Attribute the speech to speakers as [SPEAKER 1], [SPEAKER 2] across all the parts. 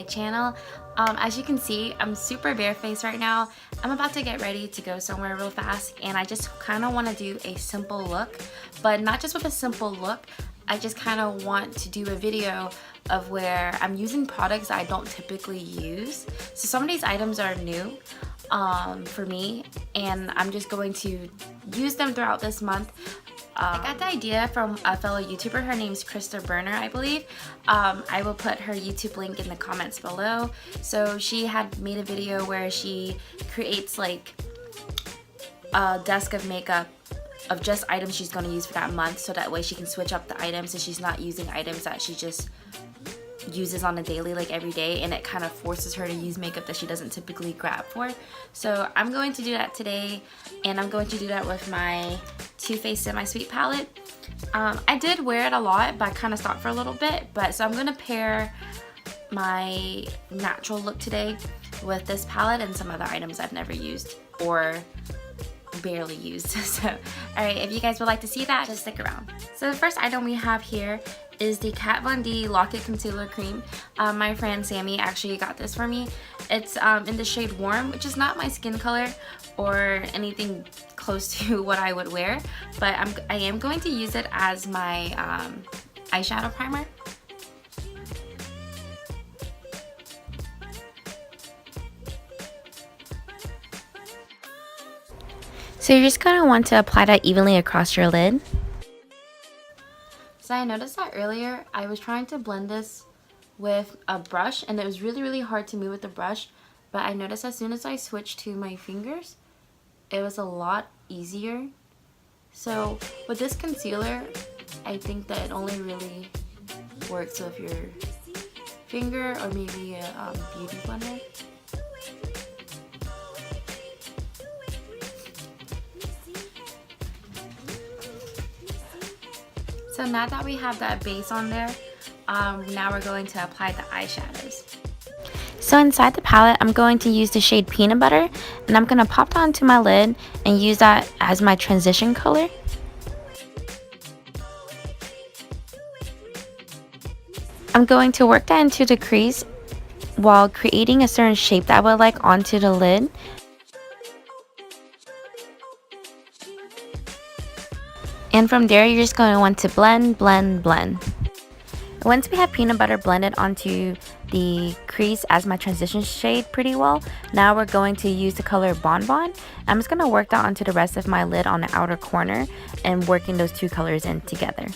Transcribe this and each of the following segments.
[SPEAKER 1] channel. As you can see, I'm super barefaced right now. I'm about to get ready to go somewhere real fast, and I just kind of want to do a simple look, but not just with a simple look. I just kind of want to do a video of where I'm using products that I don't typically use. So some of these items are new for me, and I'm just going to use them throughout this month. I got the idea from a fellow YouTuber. Her name's Krista Burtner, I believe. I will put her YouTube link in the comments below. So she had made a video where she creates like a desk of makeup of just items she's going to use for that month, so that way she can switch up the items and she's not using items that she just uses on a daily, like every day, and it kind of forces her to use makeup that she doesn't typically grab for. So I'm going to do that today, and I'm going to do that with my Too Faced Semi-Sweet palette. I did wear it a lot, but I kind of stopped for a little bit. So I'm going to pair my natural look today with this palette and some other items I've never used or barely used. So alright, if you guys would like to see that, just stick around. So the first item we have here is the Kat Von D Lock It Concealer Cream. My friend Sammy actually got this for me. It's in the shade Warm, which is not my skin color or anything close to what I would wear, but I am going to use it as my eyeshadow primer. So you're just going to want to apply that evenly across your lid. So I noticed that earlier I was trying to blend this with a brush, and it was really hard to move with the brush, but I noticed as soon as I switched to my fingers, it was a lot easier. So with this concealer, I think that it only really works with your finger or maybe a beauty blender. So now that we have that base on there, now we're going to apply the eyeshadows. So inside the palette, I'm going to use the shade Peanut Butter, and I'm going to pop that onto my lid and use that as my transition color. I'm going to work that into the crease while creating a certain shape that I would like onto the lid. And from there, you're just going to want to blend. Once we have peanut butter blended onto the crease as my transition shade pretty well, now we're going to use the color Bonbon. I'm just going to work that onto the rest of my lid on the outer corner and working those two colors in together.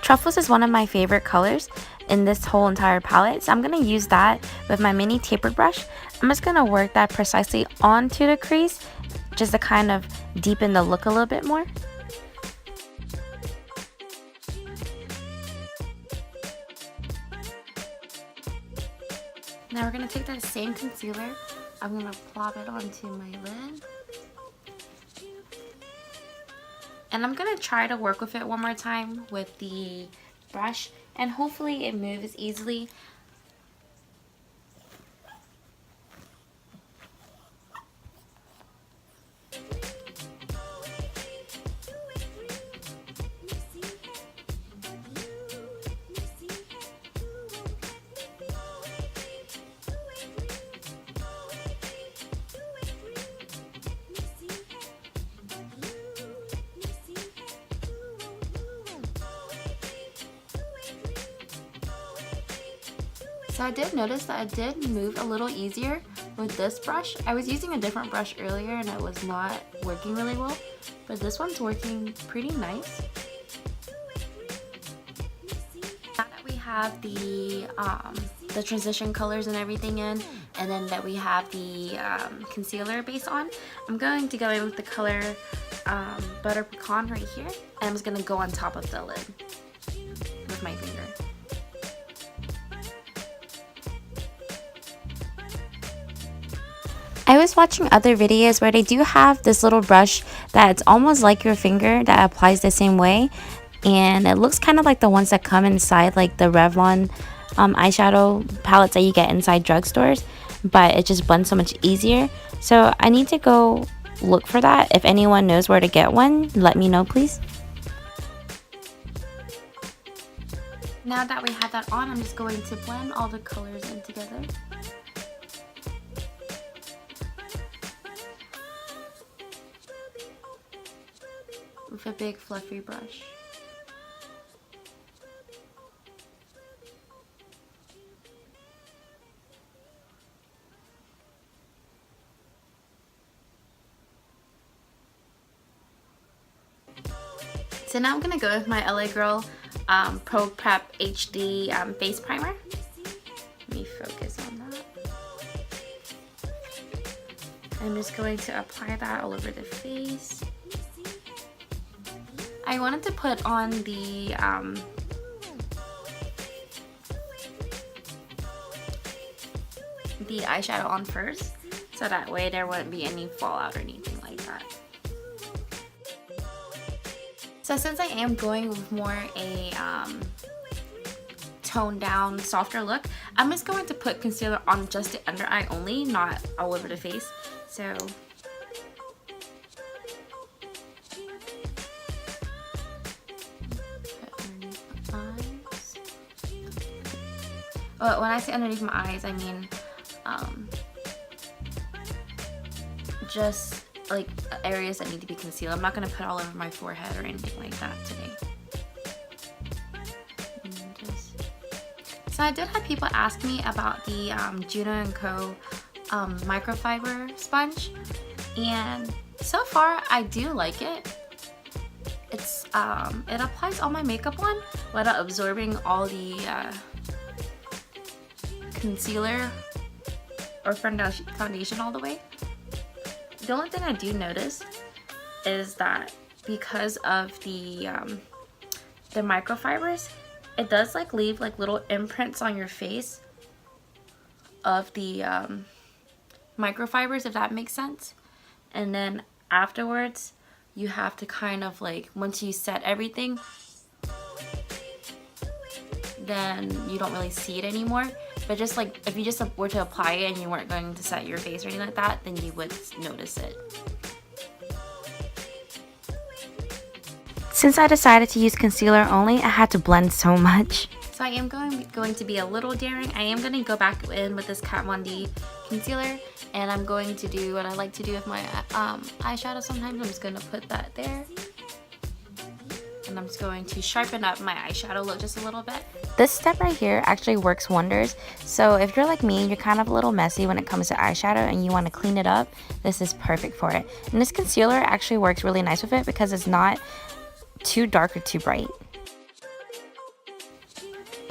[SPEAKER 1] Truffles is one of my favorite colors in this whole entire palette, so I'm going to use that with my mini tapered brush. I'm just going to work that precisely onto the crease just to kind of deepen the look a little bit more. Now we're going to take that same concealer, I'm going to plop it onto my lid. And I'm going to try to work with it one more time with the brush, and hopefully it moves easily. So I did notice that it did move a little easier with this brush. I was using a different brush earlier and it was not working really well, but this one's working pretty nice. Now that we have the transition colors and everything in, and then that we have the concealer base on, I'm going to go in with the color Butter Pecan right here, and I'm just going to go on top of the lid with my finger. I was watching other videos where they do have this little brush that's almost like your finger that applies the same way, and it looks kind of like the ones that come inside like the Revlon eyeshadow palettes that you get inside drugstores, but it just blends so much easier. So I need to go look for that. If anyone knows where to get one, let me know please. Now that we have that on, I'm just going to blend all the colors in together. With a big fluffy brush. So now I'm gonna go with my LA Girl Pro Prep HD face primer. Let me focus on that. I'm just going to apply that all over the face. I wanted to put on the eyeshadow on first, so that way there wouldn't be any fallout or anything like that. So since I am going with more a toned down, softer look, I'm just going to put concealer on just the under eye only, not all over the face. So when I say underneath my eyes, I mean just like areas that need to be concealed. I'm not going to put all over my forehead or anything like that today. So I did have people ask me about the Juno & Co. microfiber sponge, and so far I do like it. It's it applies all my makeup on without absorbing all the concealer or foundation all the way. The only thing I do notice is that because of the microfibers, it does like leave like little imprints on your face of the microfibers, if that makes sense. And then afterwards you have to kind of like, once you set everything, then you don't really see it anymore. But just like if you just were to apply it and you weren't going to set your face or anything like that, then you would notice it. Since I decided to use concealer only, I had to blend so much. So I am going to be a little daring. I am going to go back in with this Kat Von D concealer, and I'm going to do what I like to do with my eyeshadow sometimes. I'm just going to put that there. And I'm just going to sharpen up my eyeshadow look just a little bit. This step right here actually works wonders. So if you're like me and you're kind of a little messy when it comes to eyeshadow and you want to clean it up, this is perfect for it. And this concealer actually works really nice with it because it's not too dark or too bright.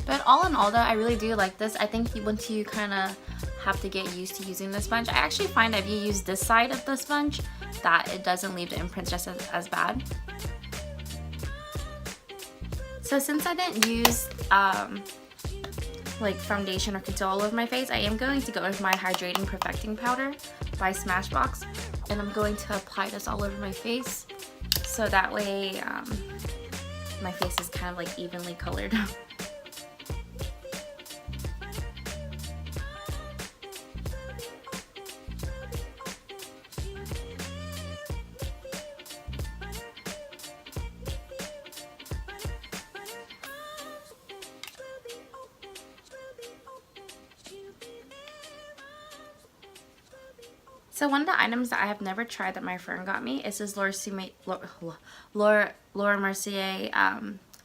[SPEAKER 1] But all in all though, I really do like this. I think once you kind of have to get used to using the sponge, I actually find that if you use this side of the sponge, that it doesn't leave the imprints just as bad. So since I didn't use like foundation or concealer all over my face, I am going to go with my Hydrating Perfecting Powder by Smashbox, and I'm going to apply this all over my face, so that way my face is kind of like evenly colored. So one of the items that I have never tried that my friend got me is this Laura Mercier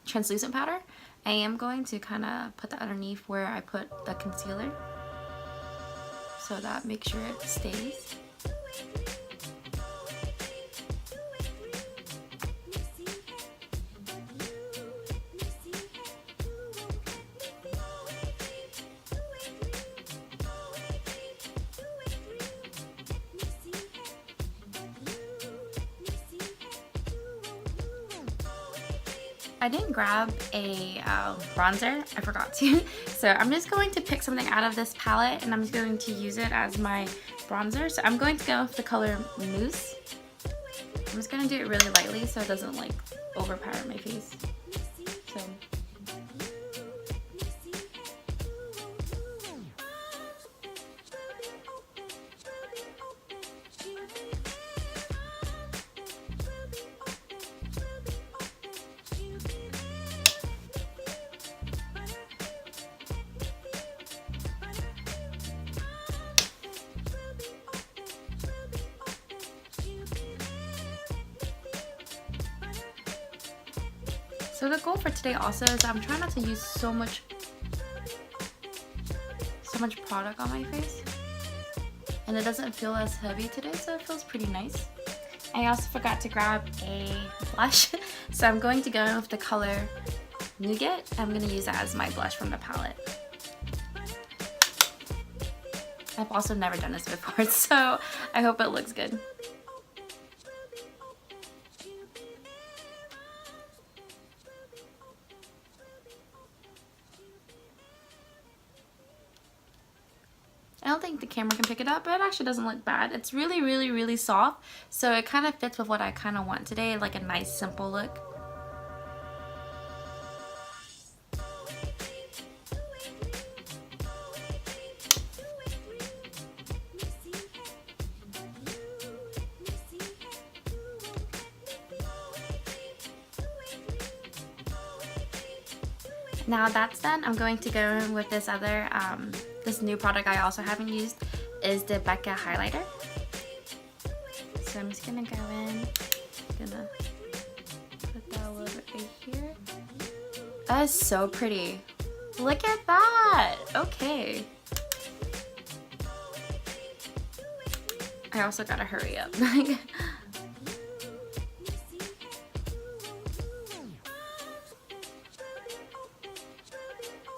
[SPEAKER 1] translucent powder. I am going to kind of put that underneath where I put the concealer, so that makes sure it stays. I didn't grab a bronzer, I forgot to, so I'm just going to pick something out of this palette and I'm just going to use it as my bronzer. So I'm going to go with the color Mousse. I'm just going to do it really lightly so it doesn't like overpower my face. So So the goal for today also is I'm trying not to use so much product on my face, and it doesn't feel as heavy today, so it feels pretty nice. I also forgot to grab a blush, so I'm going to go in with the color Nougat. I'm going to use that as my blush from the palette. I've also never done this before, so I hope it looks good. I don't think the camera can pick it up, but it actually doesn't look bad. It's really, really, really soft, so it kind of fits with what I kind of want today, like a nice, simple look. Now that's done, I'm going to go in with this other, this new product I also haven't used, is the Becca highlighter. So I'm just gonna go in, gonna put that a little bit right here. That is so pretty. Look at that! Okay. I also gotta hurry up.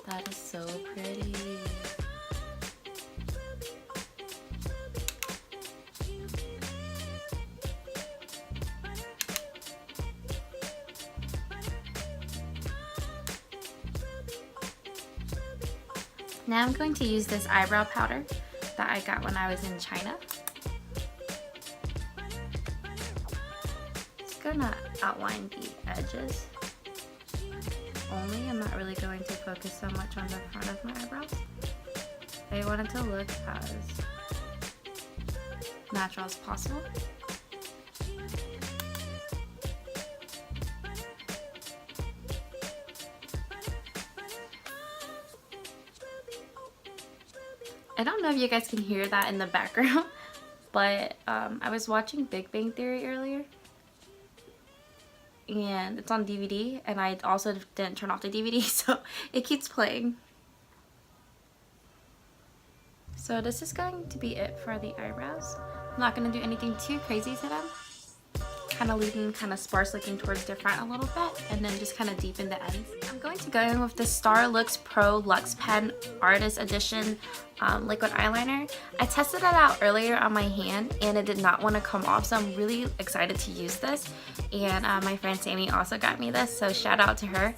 [SPEAKER 1] That is so pretty. Now I'm going to use this eyebrow powder that I got when I was in China. Just gonna outline the edges only. I'm not really going to focus so much on the front of my eyebrows. I want it to look as natural as possible. I don't know if you guys can hear that in the background, but I was watching Big Bang Theory earlier, and it's on DVD, and I also didn't turn off the DVD, so it keeps playing. So this is going to be it for the eyebrows. I'm not going to do anything too crazy to them. Kind of leave them kind of sparse looking towards the front a little bit, and then just kind of deepen the ends. I'm going to go in with the Starlux Pro Luxe Pen Artist Edition liquid eyeliner. I tested it out earlier on my hand and it did not want to come off, so I'm really excited to use this. And my friend Sammy also got me this, so shout out to her.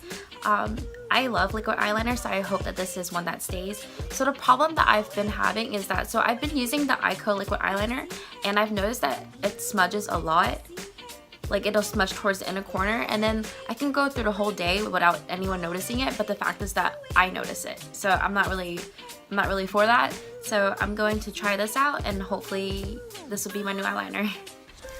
[SPEAKER 1] I love liquid eyeliner, so I hope that this is one that stays. So the problem that I've been having is that, so I've been using the Ico liquid eyeliner, and I've noticed that it smudges a lot. Like, it'll smudge towards the inner corner, and then I can go through the whole day without anyone noticing it, but the fact is that I notice it. So I'm not really for that. So I'm going to try this out, and hopefully this will be my new eyeliner.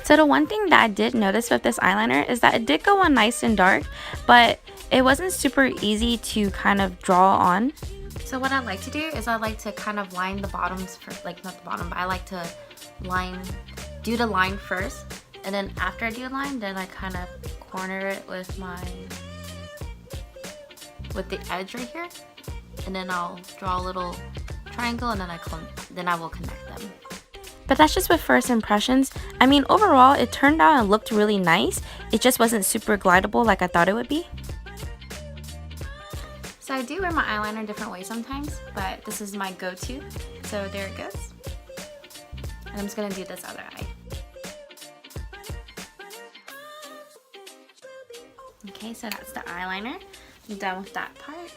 [SPEAKER 1] So the one thing that I did notice with this eyeliner is that it did go on nice and dark, but it wasn't super easy to kind of draw on. So what I like to do is I like to kind of line the bottoms, like not the bottom, but I like to do the line first. And then after I do a line, then I kind of corner it with the edge right here. And then I'll draw a little triangle, and then I will connect them. But that's just with first impressions. I mean, overall, it turned out and looked really nice. It just wasn't super glidable like I thought it would be. So I do wear my eyeliner a different way sometimes, but this is my go-to. So there it goes. And I'm just gonna do this other eye. Okay, so that's the eyeliner. I'm done with that part.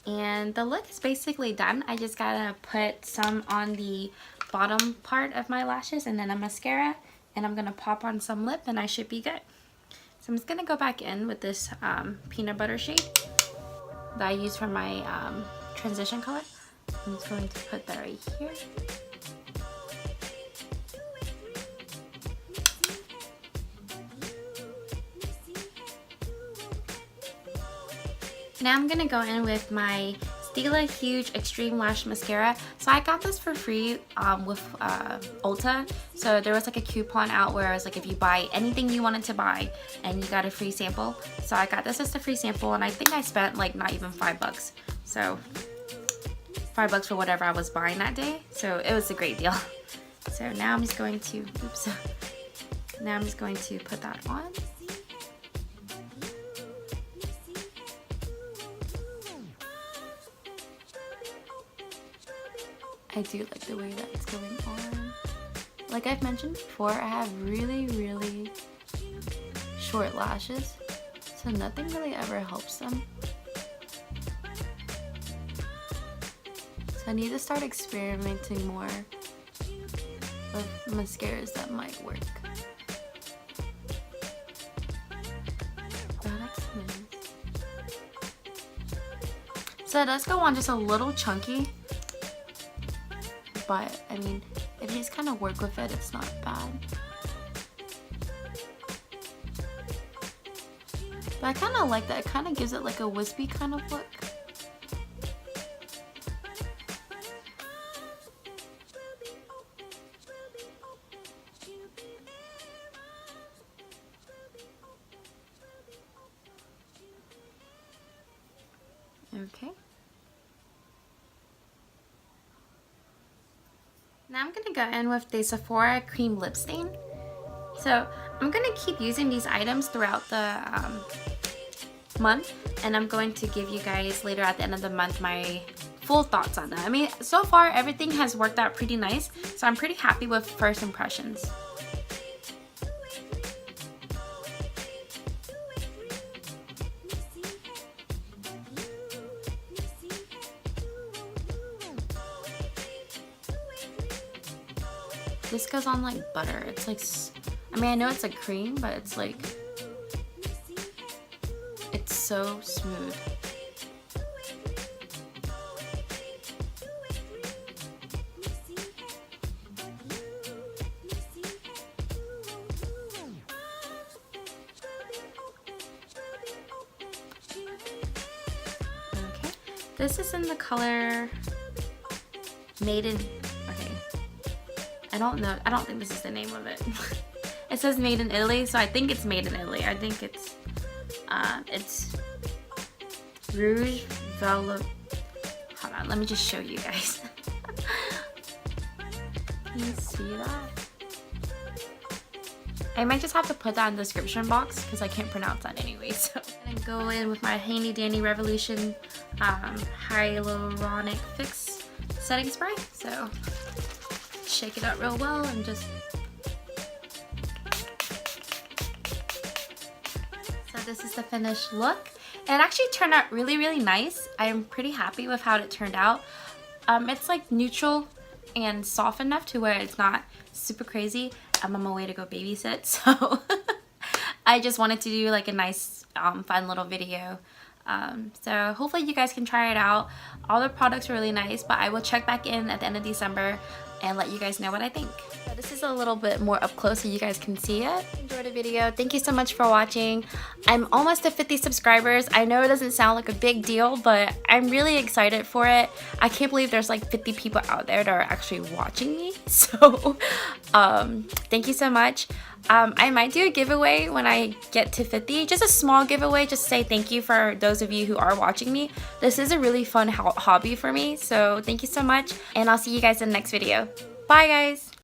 [SPEAKER 1] And the look is basically done. I just gotta put some on the bottom part of my lashes and then a mascara. And I'm gonna pop on some lip and I should be good. So I'm just gonna go back in with this peanut butter shade that I use for my transition color. I'm just going to put that right here. Now I'm gonna go in with my Stila Huge Extreme Lash Mascara. So I got this for free with Ulta. So there was like a coupon out where it was like if you buy anything you wanted to buy and you got a free sample. So I got this as a free sample, and I think I spent like not even $5. So $5 for whatever I was buying that day. So it was a great deal. So now I'm just going to, oops. Now I'm just going to put that on. I do like the way that it's going on. Like I've mentioned before, I have really short lashes, so nothing really ever helps them. So I need to start experimenting more with mascaras that might work. So it does go on just a little chunky. But I mean, if you just kind of work with it, it's not bad. But I kind of like that. It kind of gives it like a wispy kind of look. Okay. Now I'm gonna go in with the Sephora Cream Lip Stain. So I'm gonna keep using these items throughout the month, and I'm going to give you guys later at the end of the month my full thoughts on them. I mean, so far everything has worked out pretty nice, so I'm pretty happy with first impressions. This goes on like butter. It's like, I mean, I know it's a cream, but it's like, it's so smooth. Okay, this is in the color Maiden. I don't know. I don't think this is the name of it. It says made in Italy, so I think it's made in Italy. I think it's Rouge Velvet. Hold on, let me just show you guys. Can you see that? I might just have to put that in the description box because I can't pronounce that anyway. So I'm gonna go in with my Handy Dandy Revolution Hyaluronic Fix setting spray. So shake it up real well and just. So this is the finished look. It actually turned out really nice. I'm pretty happy with how it turned out. It's like neutral and soft enough to where it's not super crazy. I'm on my way to go babysit, so I just wanted to do like a nice fun little video. So hopefully you guys can try it out. All the products are really nice, but I will check back in at the end of December and let you guys know what I think. So this is a little bit more up close so you guys can see it. Enjoy the video. Thank you so much for watching. I'm almost at 50 subscribers. I know it doesn't sound like a big deal, but I'm really excited for it. I can't believe there's like 50 people out there that are actually watching me. So thank you so much. I might do a giveaway when I get to 50, just a small giveaway, just to say thank you for those of you who are watching me. This is a really fun hobby for me, so thank you so much, and I'll see you guys in the next video. Bye guys!